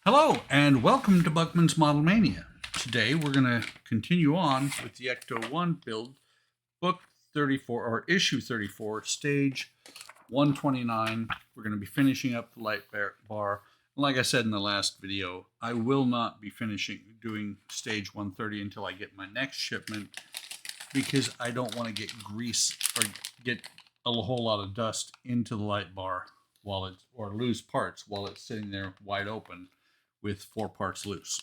Hello and welcome to Buckman's Model Mania. Today we're going to continue on with the Ecto 1 build, book 34 or issue 34, stage 129. We're going to be finishing up the light bar. Like I said in the last video, I will not be finishing doing stage 130 until I get my next shipment because I don't want to get grease or get a whole lot of dust into the light bar while it's or lose parts while it's sitting there wide open with 4 parts loose.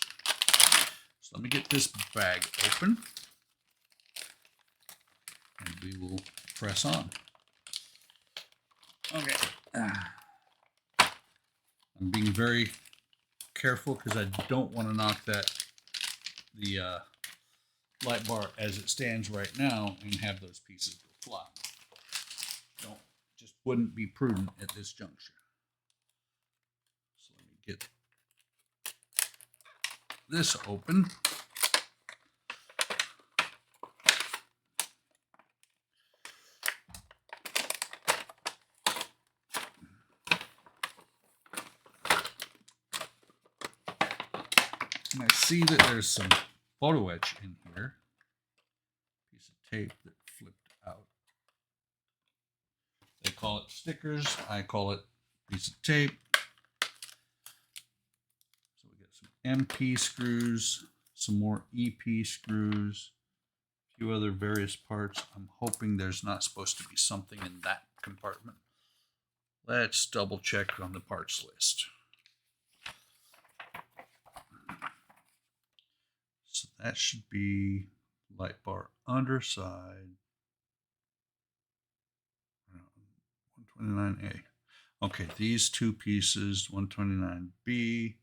So let me get this bag open and we will press on. Okay. I'm being very careful because I don't want to knock the light bar as it stands right now and have those pieces go fly. Just wouldn't be prudent at this juncture. So let me get this open. And I see that there's some photo etch in here. Piece of tape that flipped out. They call it stickers. I call it piece of tape. So we got some MP screws, some more EP screws, a few other various parts. I'm hoping there's not supposed to be something in that compartment. Let's double check on the parts list. So that should be light bar underside. 129A. Okay, these two pieces, 129B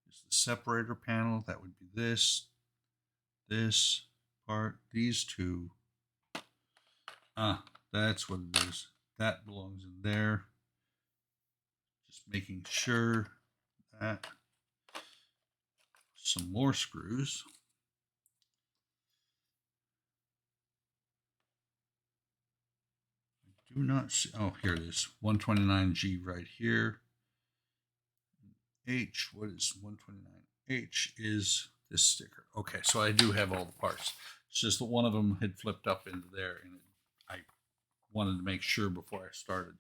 is the separator panel. That would be this part, these two. That's what it is. That belongs in there. Just making sure that. Some more screws. I do not see. Oh, here it is. 129G right here. H, what is 129H is this sticker. Okay, so I do have all the parts. It's just that one of them had flipped up into there and I wanted to make sure before I started.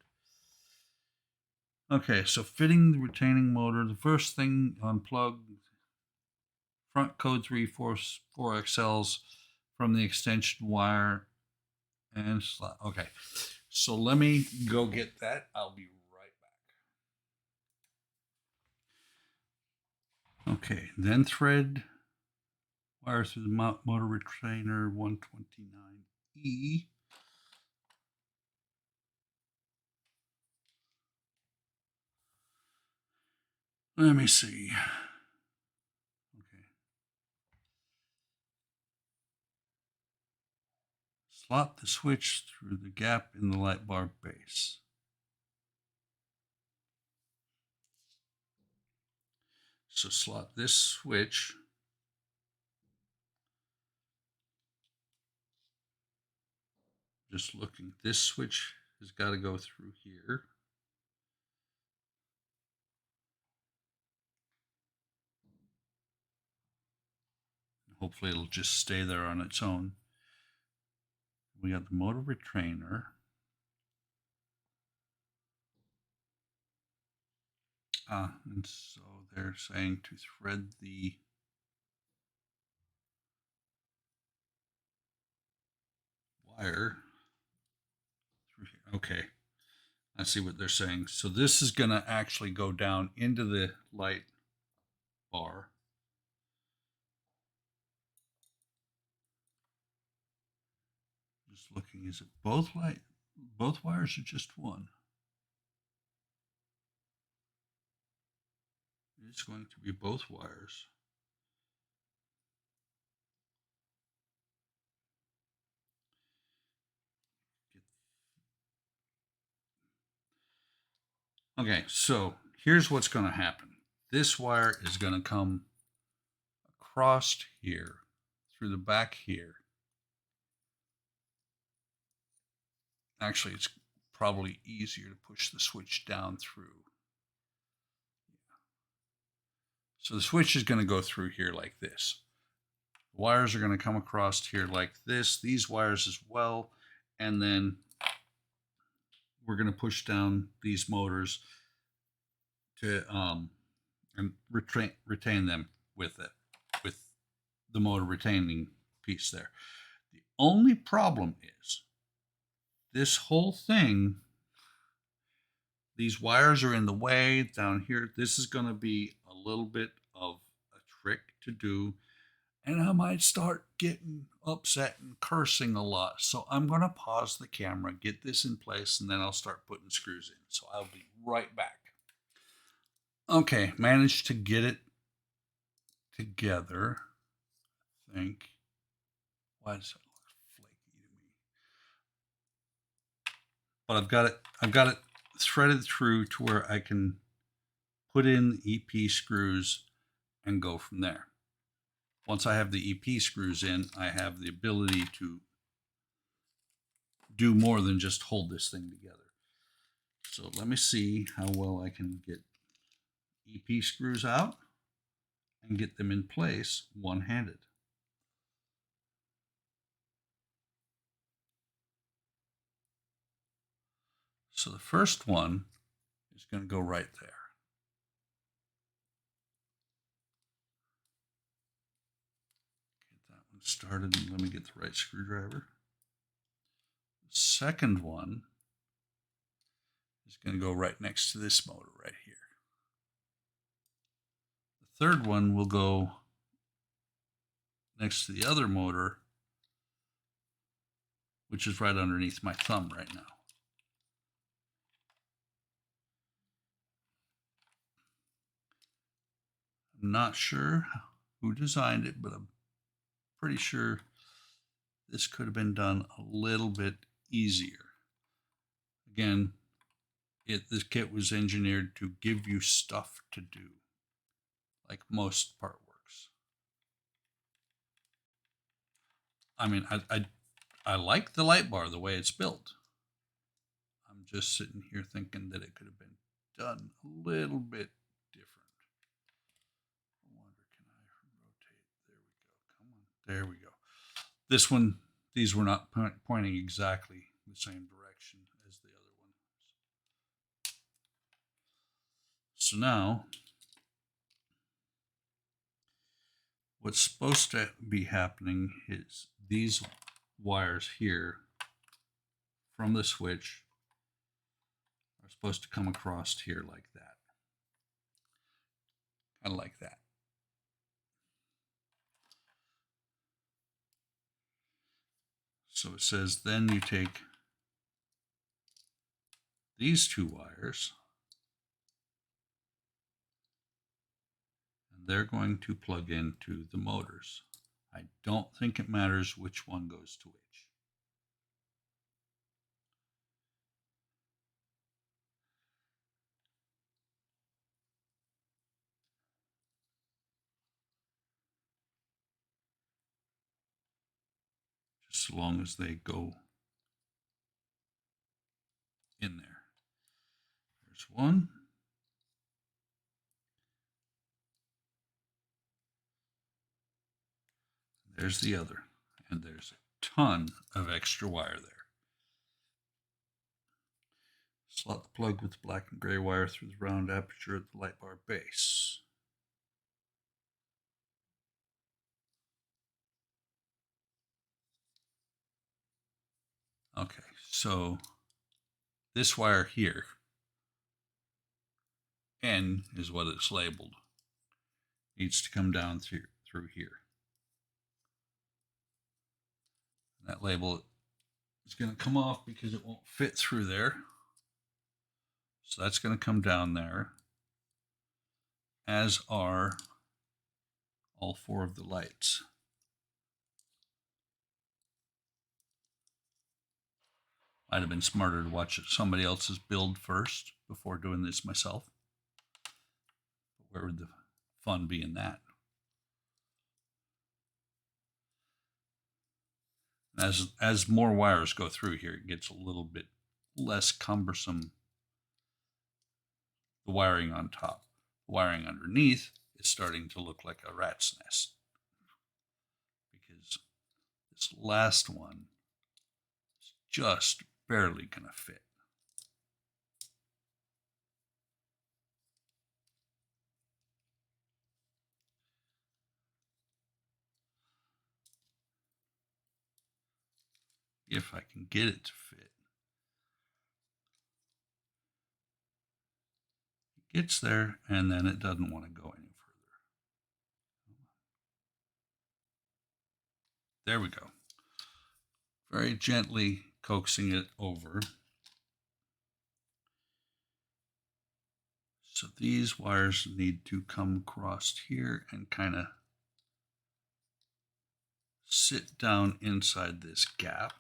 Okay, so fitting the retaining motor. The first thing, unplug front code 344XLs from the extension wire and slot. Okay, so let me go get that. I'll be right back. Okay, then thread wire through the motor retainer 129E. Let me see. Okay. Slot the switch through the gap in the light bar base. So slot this switch just looking, this switch has got to go through here. Hopefully it'll just stay there on its own. We got the motor retainer. And so they're saying to thread the wire through here. Okay, I see what they're saying. So this is going to actually go down into the light bar. Just looking, is it both wires or just one? It's going to be both wires. Okay, so here's what's going to happen. This wire is going to come across here, through the back here. Actually, it's probably easier to push the switch down through. So the switch is going to go through here like this. The wires are going to come across here like this, these wires as well, and then we're going to push down these motors to and retain them with it, with the motor retaining piece there. The only problem is this whole thing, these wires are in the way down here. This is going to be a little bit of a trick to do, and I might start getting upset and cursing a lot. So I'm going to pause the camera, get this in place, and then I'll start putting screws in. So I'll be right back. Okay, managed to get it together, I think. Why does it look flaky to me? But I've got it threaded through to where I can put in the EP screws and go from there. Once I have the EP screws in, I have the ability to do more than just hold this thing together. So let me see how well I can get EP screws out and get them in place one-handed. So the first one is going to go right there. Get that one started and let me get the right screwdriver. The second one is going to go right next to this motor right here. The third one will go next to the other motor, which is right underneath my thumb right now. I'm not sure who designed it, but I'm pretty sure this could have been done a little bit easier. Again, this kit was engineered to give you stuff to do, like most part works. I mean, I like the light bar the way it's built. I'm just sitting here thinking that it could have been done a little bit different. I wonder, can I rotate? There we go. Come on. There we go. This one, these were not pointing exactly the same direction as the other one. So now, what's supposed to be happening is these wires here from the switch are supposed to come across here like that. Kind of like that. So it says then you take these two wires and they're going to plug into the motors. I don't think it matters which one goes to which. Just so long as they go in there. There's one. There's the other. And there's a ton of extra wire there. Slot the plug with the black and gray wire through the round aperture at the light bar base. Okay, so this wire here, N is what it's labeled, needs to come down through here. And that label is going to come off because it won't fit through there. So that's going to come down there, as are all four of the lights. I'd have been smarter to watch somebody else's build first before doing this myself. But where would the fun be in that? As more wires go through here, it gets a little bit less cumbersome. The wiring on top. The wiring underneath is starting to look like a rat's nest, because this last one is just barely going to fit. If I can get it to fit. It gets there, and then it doesn't want to go any further. There we go. Very gently coaxing it over. So these wires need to come across here and kind of sit down inside this gap.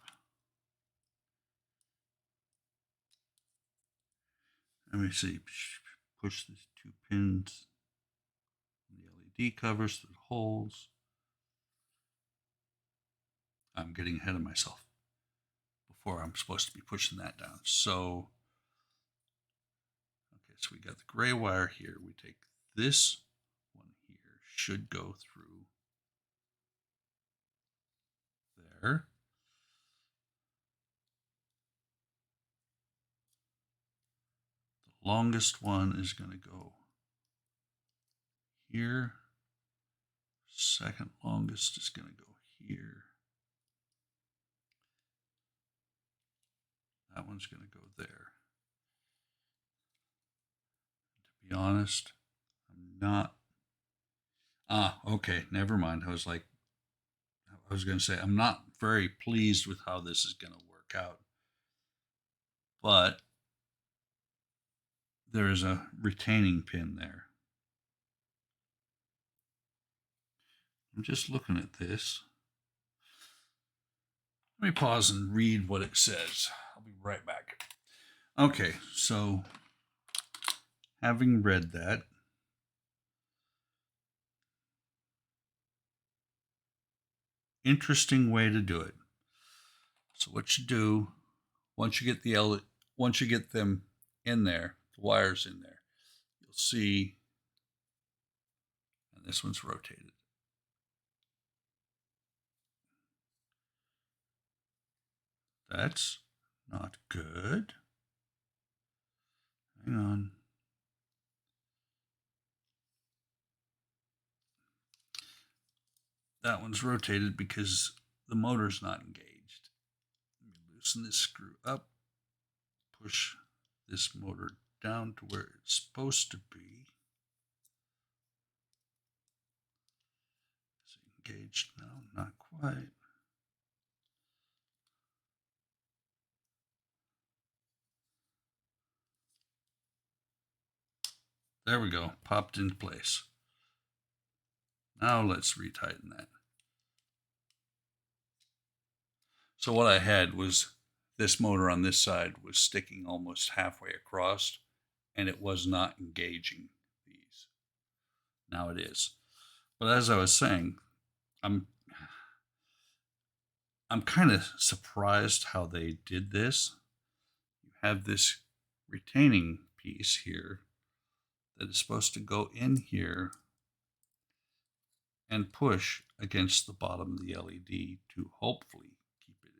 Let me see. Push these two pins, the LED covers through the holes. I'm getting ahead of myself before I'm supposed to be pushing that down. So, okay, so we got the gray wire here. We take this one here, should go through there. The longest one is going to go here. Second longest is going to go here. That one's going to go there. To be honest, I'm not. Okay, never mind. I was going to say, I'm not very pleased with how this is going to work out. But there is a retaining pin there. I'm just looking at this. Let me pause and read what it says. I'll be right back. Okay, so having read that, interesting way to do it. So what you do, once you get them in there, the wires in there, you'll see, and this one's rotated. That's not good. Hang on. That one's rotated because the motor's not engaged. Let me loosen this screw up, push this motor down to where it's supposed to be. Is it engaged? No, not quite. There we go, popped into place. Now let's retighten that. So what I had was this motor on this side was sticking almost halfway across, and it was not engaging these. Now it is. But as I was saying, I'm kind of surprised how they did this. You have this retaining piece here that is supposed to go in here and push against the bottom of the LED to hopefully keep it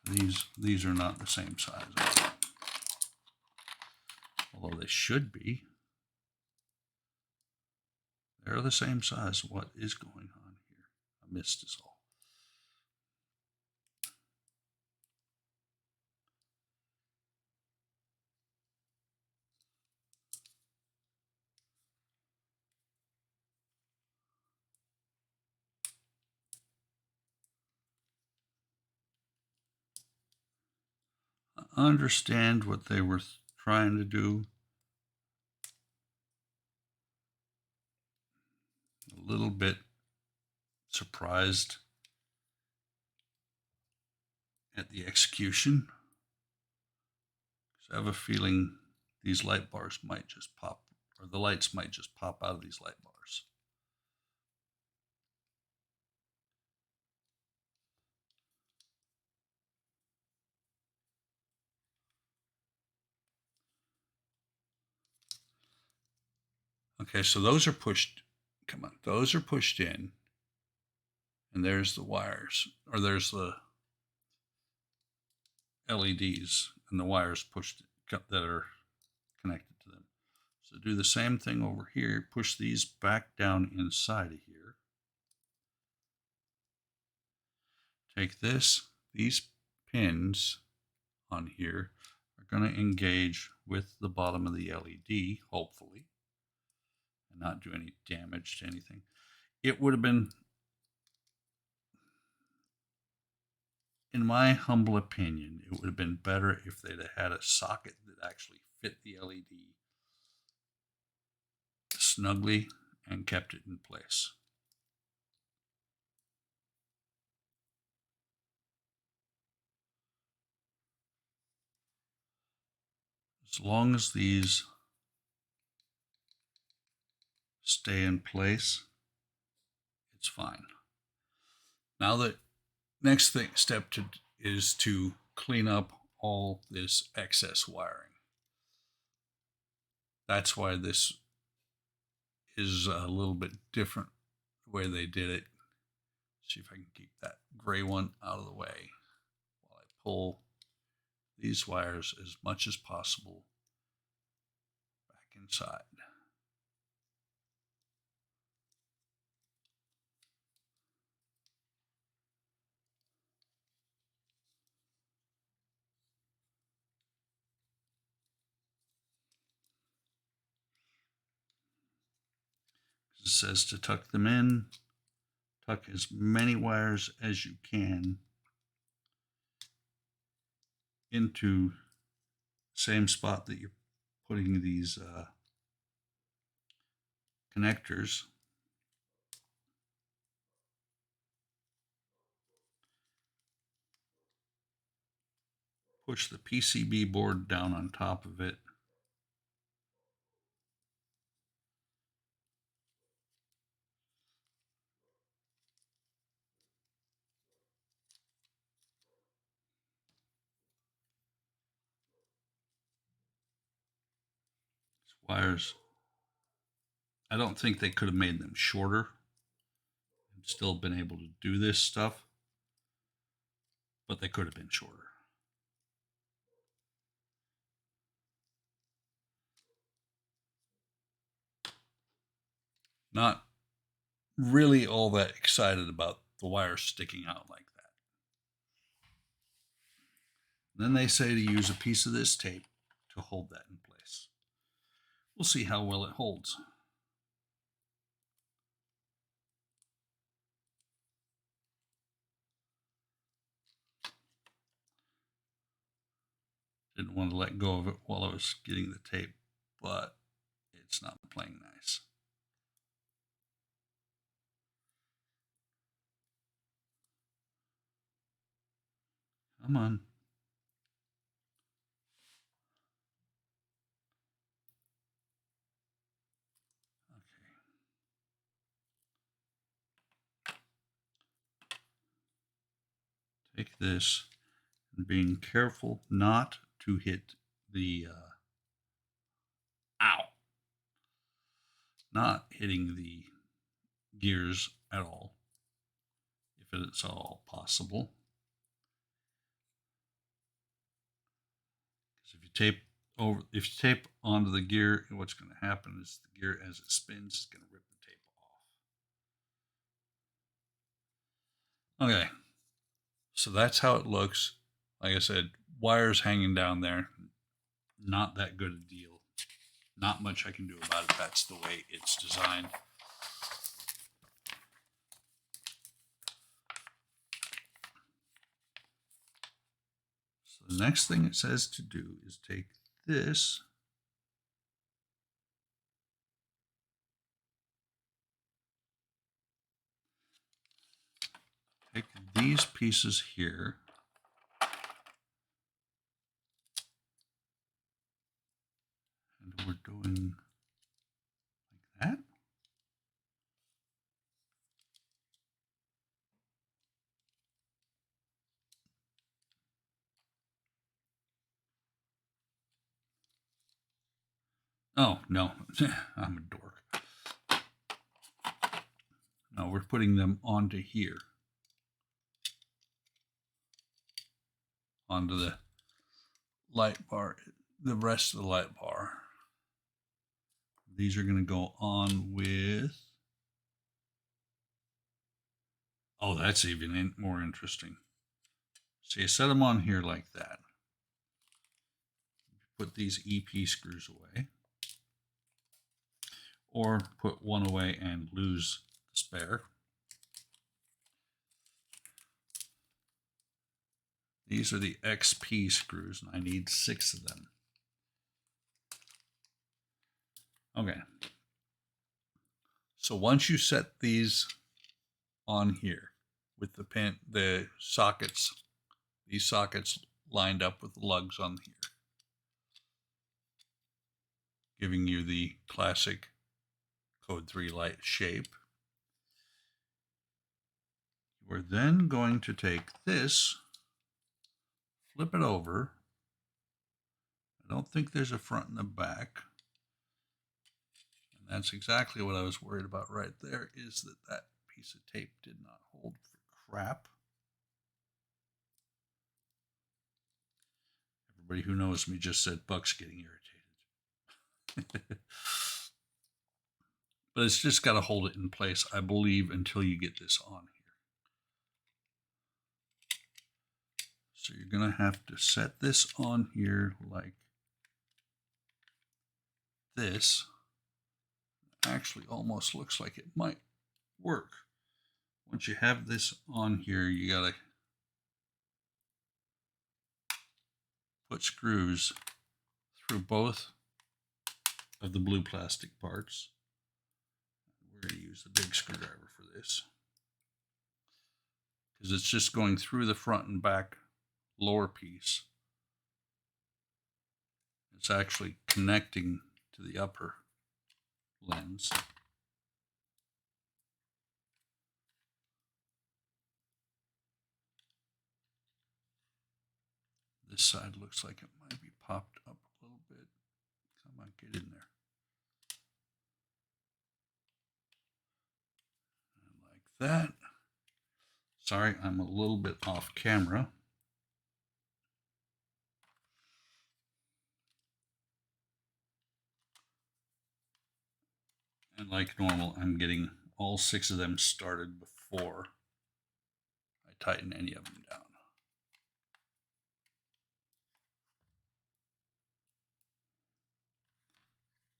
in place. These are not the same size, although they should be. They're the same size. What is going on here? A mist is all. I understand what they were trying to do. A little bit surprised at the execution. I have a feeling these light bars might just pop, or the lights might just pop out of these light bars. Okay, so those are pushed. Come on, those are pushed in. And there's the wires, or there's the LEDs and the wires pushed that are connected to them. So do the same thing over here. Push these back down inside of here. Take this, these pins on here are going to engage with the bottom of the LED, hopefully, and not do any damage to anything. It would have been, in my humble opinion, it would have been better if they'd have had a socket that actually fit the LED snugly and kept it in place. As long as these stay in place, it's fine. Now the next step is to clean up all this excess wiring. That's why this is a little bit different the way they did it. See if I can keep that gray one out of the way while I pull these wires as much as possible back inside. It says to tuck them in, tuck as many wires as you can into the same spot that you're putting these connectors. Push the PCB board down on top of it. These wires, I don't think they could have made them shorter and still been able to do this stuff, but they could have been shorter. Not really all that excited about the wires sticking out like that. Then they say to use a piece of this tape to hold that in place. We'll see how well it holds. Didn't want to let go of it while I was getting the tape, but it's not playing nice. Come on. Take this and being careful not to hit the not hitting the gears at all, if it's all possible. Because if you tape onto the gear, what's going to happen is the gear, as it spins, is going to rip the tape off. Okay, so that's how it looks. Like I said, wires hanging down there, not that good a deal. Not much I can do about it. That's the way it's designed. So the next thing it says to do is take this take these pieces here and we're doing like that. Oh, no, I'm a dork. Now we're putting them onto here, onto the light bar, the rest of the light bar. These are going to go on with, oh, that's even more interesting. So you set them on here like that. Put these EP screws away, or put one away and lose the spare. These are the XP screws, and I need 6 of them. Okay. So once you set these on here with the sockets, these sockets lined up with the lugs on here, giving you the classic Code 3 light shape. We're then going to take this, flip it over. I don't think there's a front and a back. And that's exactly what I was worried about right there, is that that piece of tape did not hold for crap. Everybody who knows me just said Buck's getting irritated. But it's just got to hold it in place, I believe, until you get this on here. So you're going to have to set this on here like this. Actually almost looks like it might work. Once you have this on here, you got to put screws through both of the blue plastic parts. We're going to use the big screwdriver for this, because it's just going through the front and back lower piece. It's actually connecting to the upper lens. This side looks like it might be popped up a little bit. I might get in there. And like that. Sorry, I'm a little bit off camera. And like normal, I'm getting all 6 of them started before I tighten any of them down.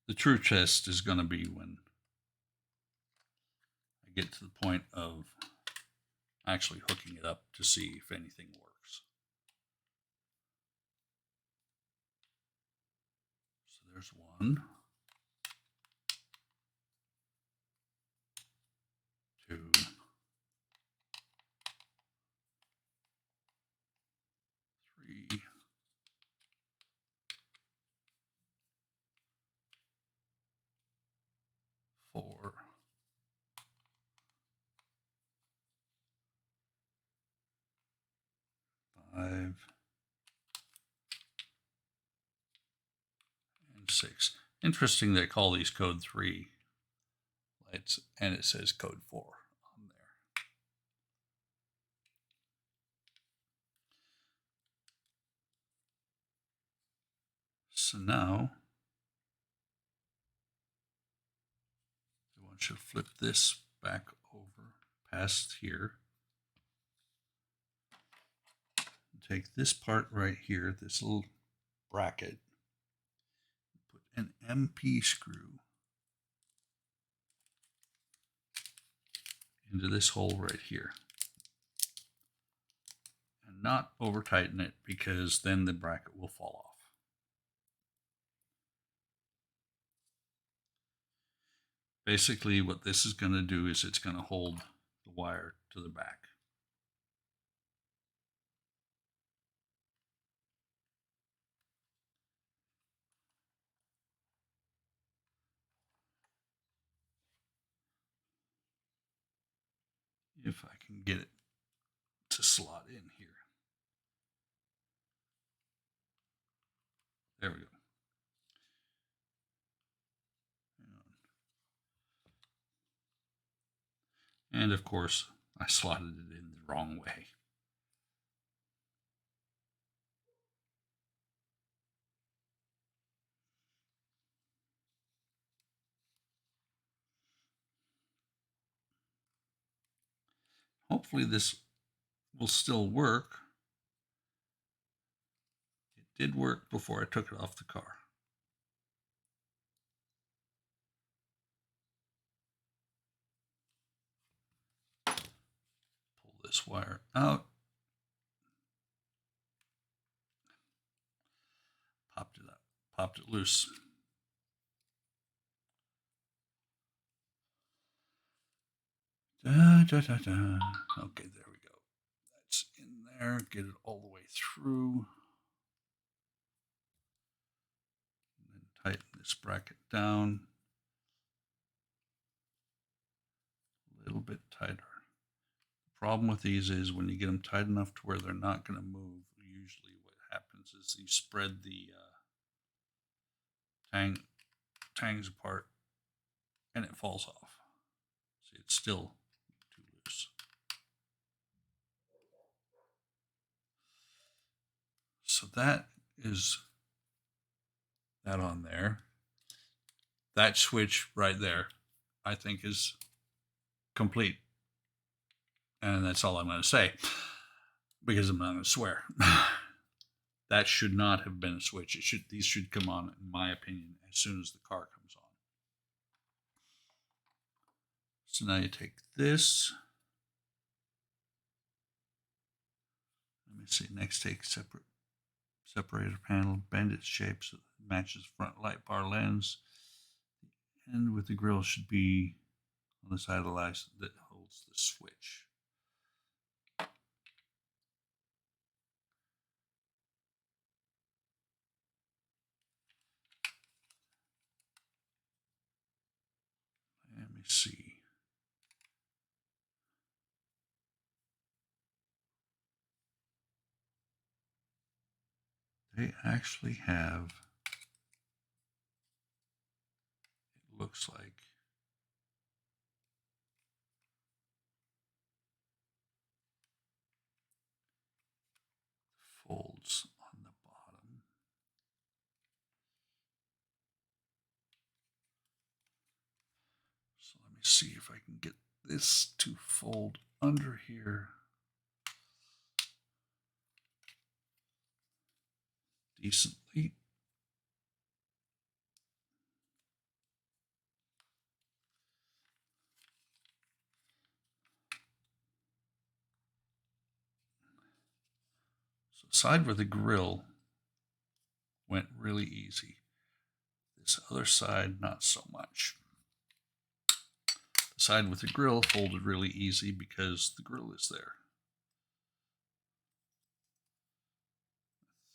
The true test is going to be when I get to the point of actually hooking it up to see if anything works. So there's one, 2, 3, 4, 5, and 6. Interesting they call these Code 3 lights, and it says Code 4 on there. So now, I want you to flip this back over past here. Take this part right here, this little bracket, put an MP screw into this hole right here. And not over tighten it, because then the bracket will fall off. Basically what this is going to do is it's going to hold the wire to the back. If I can get it to slot in here. There we go. And of course, I slotted it in the wrong way. Hopefully this will still work. It did work before I took it off the car. Pull this wire out. Popped it up, popped it loose. Da, da, da, da. Okay, there we go. That's in there. Get it all the way through. And then tighten this bracket down a little bit tighter. The problem with these is when you get them tight enough to where they're not going to move, usually what happens is you spread the tangs apart and it falls off. See, it's still too loose. So that is that on there. That switch right there, I think, is complete. And that's all I'm going to say, because I'm not going to swear. That should not have been a switch. These should come on, in my opinion, as soon as the car comes on. So now you take this. Let me see. Next, take separator panel, bend its shape so it matches front light bar lens. The end with the grill should be on the side of the light that holds the switch. Let me see. They actually have, it looks like, folds on the bottom. So let me see if I can get this to fold under here decently. So side where the grill went really easy. This other side, not so much. The side with the grill folded really easy because the grill is there.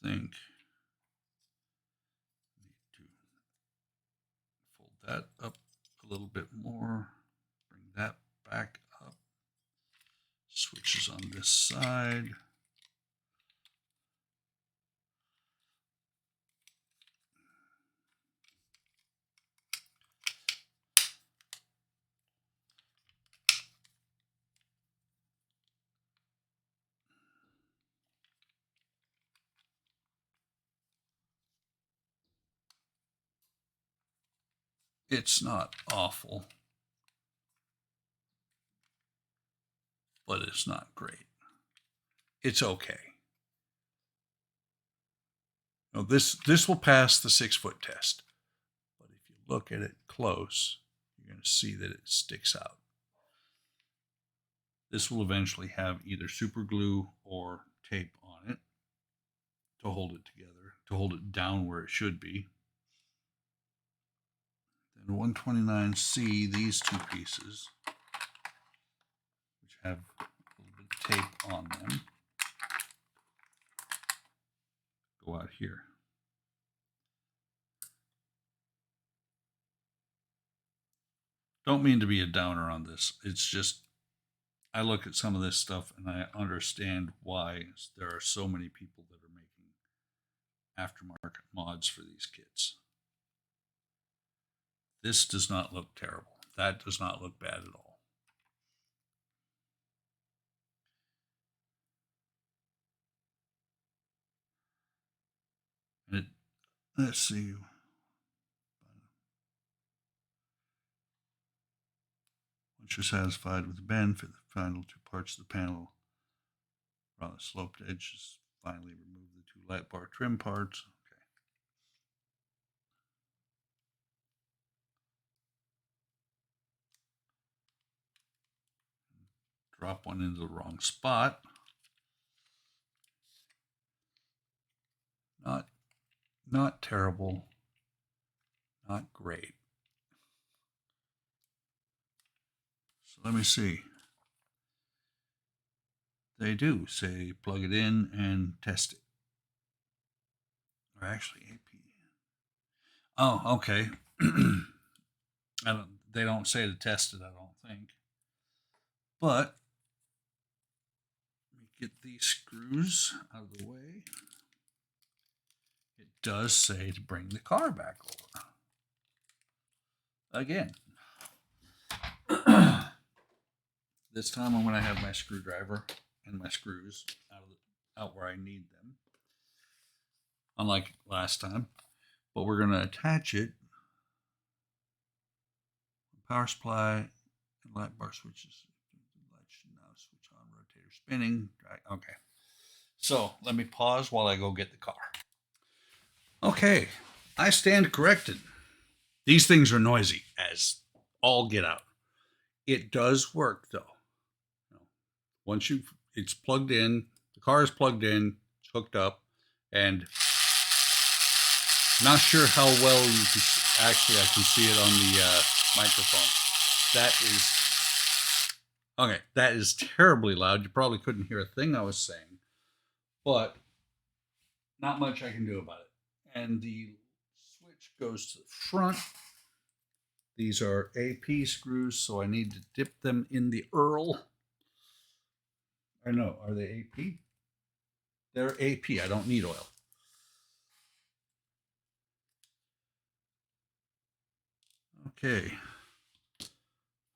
I think I need to fold that up a little bit more, bring that back up. Switches on this side. It's not awful, but it's not great. It's okay. Now this will pass the 6-foot test, but if you look at it close, you're going to see that it sticks out. This will eventually have either super glue or tape on it to hold it together, to hold it down where it should be. Then 129C, these two pieces, which have a little bit of tape on them, go out here. Don't mean to be a downer on this. It's just, I look at some of this stuff and I understand why there are so many people that are making aftermarket mods for these kits. This does not look terrible. That does not look bad at all. Let's see. Once you're satisfied with the bend, fit the final two parts of the panel around the sloped edges. Finally, remove the two light bar trim parts. Okay. Drop one into the wrong spot. Not terrible. Not great. So let me see. They do say plug it in and test it. Or actually AP. Oh, okay. They don't say to test it, I don't think. But let me get these screws out of the way. It does say to bring the car back over. Again. This time I'm going to have my screwdriver and my screws out where I need them. Unlike last time. But we're going to attach it. Power supply and light bar switches. Light should now switch on, rotator spinning. Right, okay. So let me pause while I go get the car. Okay, I stand corrected. These things are noisy as all get out. It does work though. Once it's plugged in, the car is plugged in, it's hooked up, and not sure how well you can actually I can see it on the microphone. That is terribly loud. You probably couldn't hear a thing I was saying, but not much I can do about it. And the switch goes to the front. These are AP screws, so I need to dip them in the Earl. Or no, are they AP? They're AP. I don't need oil. Okay.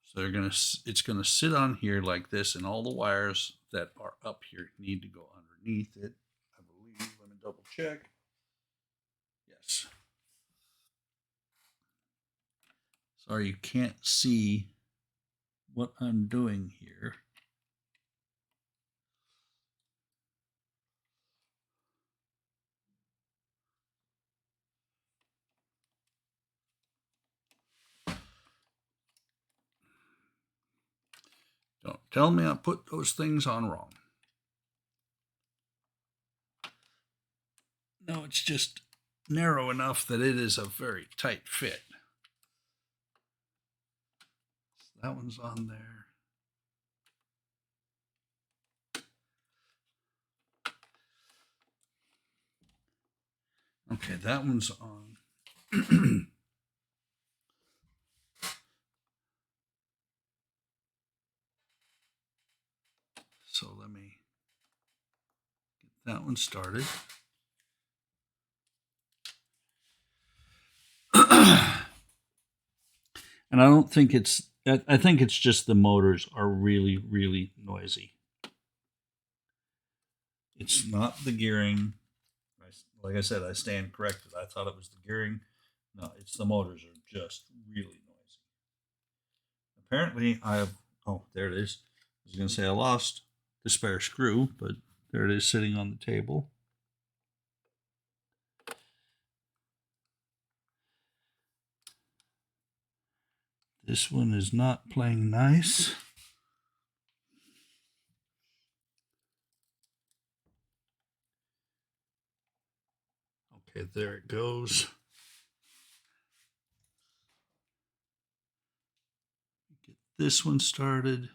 So it's gonna sit on here like this, and all the wires that are up here need to go underneath it, I believe. Let me double check. Yes. Sorry, you can't see what I'm doing here. Don't tell me I put those things on wrong. No, it's just narrow enough that it is a very tight fit. So that one's on there. Okay, that one's on. So let me get that one started. And I don't think I think it's just the motors are really, really noisy. It's not the gearing. Like I said, I stand corrected. I thought it was the gearing. No, it's the motors are just really noisy. Apparently, there it is. I was going to say I lost the spare screw, but there it is sitting on the table. This one is not playing nice. Okay, there it goes. Get this one started.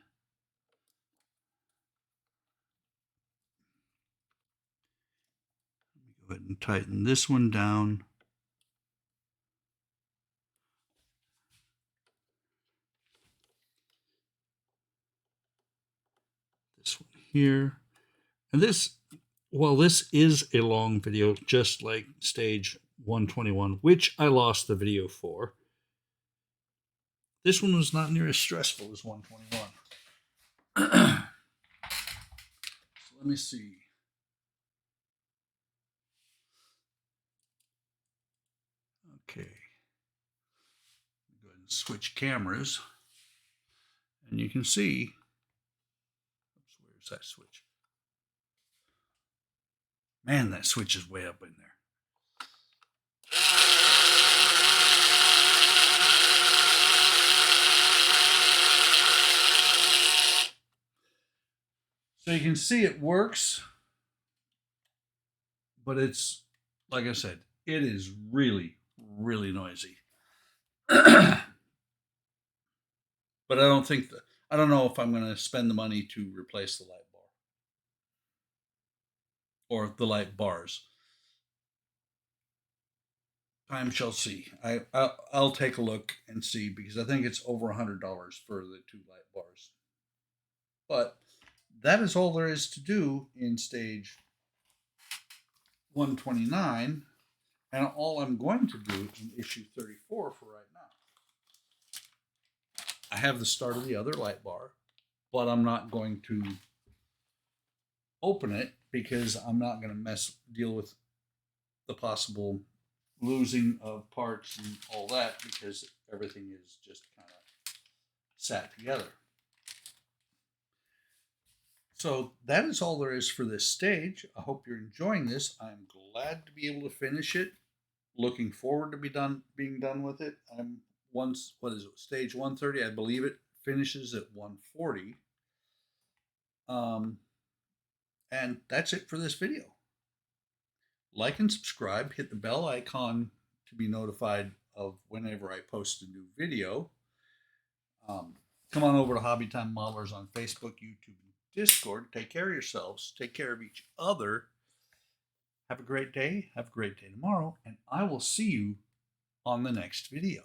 Let me go ahead and tighten this one down. This one here. And this is a long video, just like stage 121, which I lost the video for. This one was not near as stressful as 121. So let me see. Okay. Go ahead and switch cameras. And you can see, oops, where's that switch? Man, that switch is way up in there. So you can see it works, but it's, like I said, it is really, really noisy. But I don't think that, I don't know if I'm going to spend the money to replace the light bar or the light bars. Time shall see. I'll take a look and see because I think it's over $100 for the two light bars. But that is all there is to do in stage 129, and all I'm going to do in issue 34 for right now. I have the start of the other light bar, but I'm not going to open it because I'm not going to deal with the possible losing of parts and all that because everything is just kind of sat together. So that is all there is for this stage. I hope you're enjoying this. I'm glad to be able to finish it. Looking forward to being done with it. I'm stage 130, I believe it finishes at 140. And that's it for this video. Like and subscribe, hit the bell icon to be notified of whenever I post a new video. Come on over to Hobby Time Modelers on Facebook, YouTube, and Discord. Take care of yourselves. Take care of each other. Have a great day. Have a great day tomorrow. And I will see you on the next video.